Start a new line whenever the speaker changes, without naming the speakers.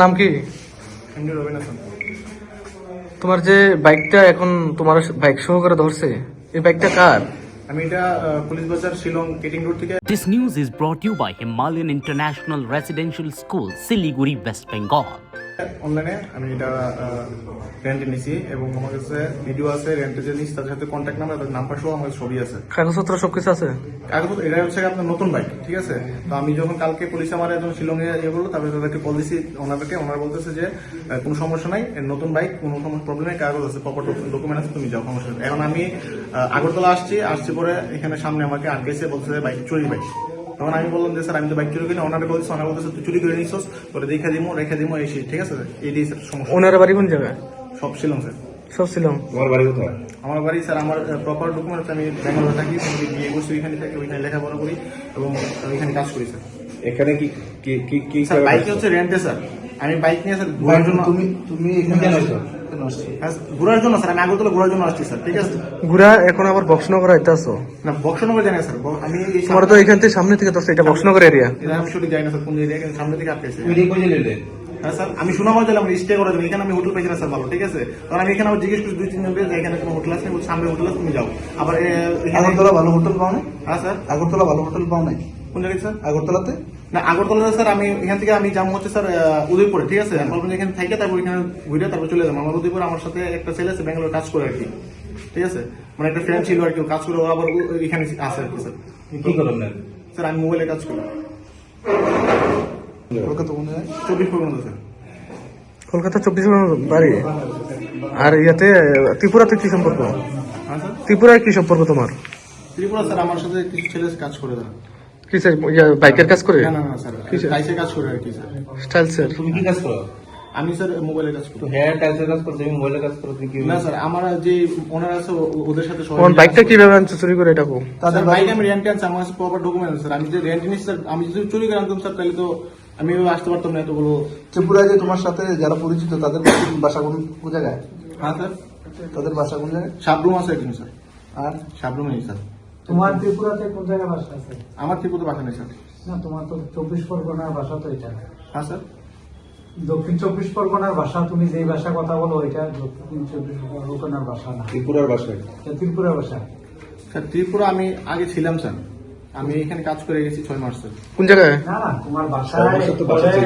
নাম কি?
এমডি রবিনাথন।
তোমার যে বাইকটা এখন তোমার বাইক সহকারে ধরছে, এই বাইকটা কার?
আমি এটা পুলিশ বাজার শিলং কেটিং রোড থেকে
This news is brought to you by Himalayan International Residential School, Siliguri, West Bengal.
অনলাইনে আমি এটা রেন্টে নিছি এবং আমার কাছে ভিডিও আছে রেন্টে যে নিচ্ছি তাদের সাথে কন্ট্যাক্ট নাম্বার তাদের নাম্বার সহ আমার ছবি আছে।
কাগজপত্র সবকিছু আছে?
কাগজ এটা হচ্ছে আপনার নতুন বাইক, ঠিক আছে। তো আমি যখন কালকে পুলিশ আমার একজন শিলংয়ে ইয়ে করলো, তারপরে তাদেরকে কল দিছি ওনাদেরকে, ওনারা বলতেছে যে কোনো সমস্যা নাই, নতুন বাইক, কোনো প্রবলেম কাগজ আছে, প্রপার ডকুমেন্ট আছে, তুমি যাও, সমস্যা নেই। এখন আমি আগরতলা আসছি পরে এখানে সামনে আমাকে আটকেছে, বলছে যে বাইক চুরি বাইক। তখন আমি বললাম যে স্যার আমি তো বাইক চুরি করি না। ওনারা বলছে তুই চুরি করে নিচ্ছিস, তোরে রেখে দিমো এই সেই, ঠিক আছে। এইটাই স্যার সমস্যা।
ওনার বাড়ি কোন জায়গায়?
সব শিলং স্যার।
সব শিলং।
তোমার বাড়ি কোথায়?
আমার বাড়ি স্যার, আমার প্রপার ডকুমেন্ট, আমি ব্যাঙ্গালোরে থাকি, বিয়ে করছি ওইখানে থাকি, ওইখানে লেখাপড়া করি এবং ওইখানে কাজ করি স্যার।
এখানে কি কি কি কি
স্যার বাইক হচ্ছে রেন্টে স্যার। আমি বাইক নিয়ে স্যার ঘোরার জন্য।
তুমি এখানে কেন আসছো?
হ্যাঁ, ঘোরার জন্য স্যার। আমি আগরতলা ঘোরার জন্য আসছি স্যার, ঠিক আছে।
ঘুরা এখন আবার বক্সনগর আইতে আসো?
না, বক্সনগর জানি না স্যার। আমি এই
তোমার তো এখান থেকে সামনে থেকে ধরছে, এটা বক্সনগর এরিয়া।
এটা আমি সঠিক জানি না স্যার কোন এরিয়া, কিন্তু সামনে থেকে আটকেছে।
তুমি রেকর্ড নিলে
হ্যাঁ স্যার, আমি সুনামগঞ্জ গেলাম স্টে করার জন্য। এখানে আমি হোটেল পাইছি না স্যার, ভালো, ঠিক আছে। তখন আমি এখানে আবার জিজ্ঞেস করছি 2-3 জনকে যে এখানে কোনো হোটেল আছে, সামনে হোটেল আছে, তুমি যাও। আবার
আগরতলা ভালো হোটেল পাও না?
হ্যাঁ স্যার।
আগরতলা ভালো হোটেল পাও নাই?
কোন জায়গায় স্যার?
আগরতলাতে
না, আগরতলা স্যার আমি এখান থেকে আমি যাবো হচ্ছে স্যার উদয়পুরে, ঠিক আছে। আমি বলবেন এখানে থেকে তারপর এখানে ঘুরে তারপর চলে যাবো। আমার উদয়পুর আমার সাথে একটা ছেলে আছে ব্যাঙ্গালোর কাজ করে আর কি, ঠিক আছে। মানে একটা ফ্রেন্ড ছিল আর কি, কাজ করে, ও আবার এখানে আছে আর কি স্যার।
কি করেন না?
স্যার আমি মোবাইলে কাজ করি।
কলকাতা কোন জায়গায়?
24 পর্যন্ত স্যার।
কলকাতা 24 বাড়ি। আর ইয়াতে ত্রিপুরাতে কি সম্পর্ক?
হ্যাঁ স্যার।
ত্রিপুরায় কি সম্পর্ক তোমার?
ত্রিপুরা স্যার আমার সাথে কিছু ছেলে কাজ করে স্যার।
কি স্যার, বাইকের কাজ করে?
না স্যার,
কিসের?
টাইসে কাজ করে আর কি স্যার।
Style sir.
তুমি কি কাজ করো?
আমি স্যার মোবাইলে কাজ করি।
তো হেয়ার টাইসের কাজ করো, তুমি মোবাইলের কাজ করো, তুমি কি?
না স্যার, আমার যে ওনার আছে ওদের সাথে সবাই
তোমার বাইকটা কিভাবে আনছো চুরি করে? এটা কোন?
তাদের বাইক আমি রেন্টে আনছি, আমার কাছে প্রপার ডকুমেন্ট আছে স্যার। আমি যে রেন্টে নিচ্ছি স্যার, আমি যদি চুরি করে আনতাম স্যার তাহলে তো আমি আসতে পারতাম না এতগুলো।
ত্রিপুরায় যে তোমার সাথে যারা পরিচিত তাদের বাসা কোন জায়গায়?
হ্যাঁ স্যার।
তাদের বাসা কোন জায়গায়?
সাবরুম আছে একজন স্যার।
আর
সাবরুম নেই স্যার।
তোমার ত্রিপুরাতে কোন জায়গায় বাসা আছে?
আমার ত্রিপুরা বাসা নেই স্যার।
না, তোমার তো 24 পরগনার বাসা তো এটা।
হ্যাঁ স্যার।
দক্ষিণ 24 পরগনার বাসা, তুমি যেই ভাষা কথা বলো এটা দক্ষিণ 24 পরগনার বাসা না,
ত্রিপুরার বাসায়?
এটা ত্রিপুরা ভাষা।
স্যার ত্রিপুরা আমি আগে ছিলাম স্যার। আমি এখানে কাজ করে গেছি 6 মাস স্যার।
কোন জায়গায়?
না, তোমার বাসা
সর্বশেষ তো বাসা ছিল।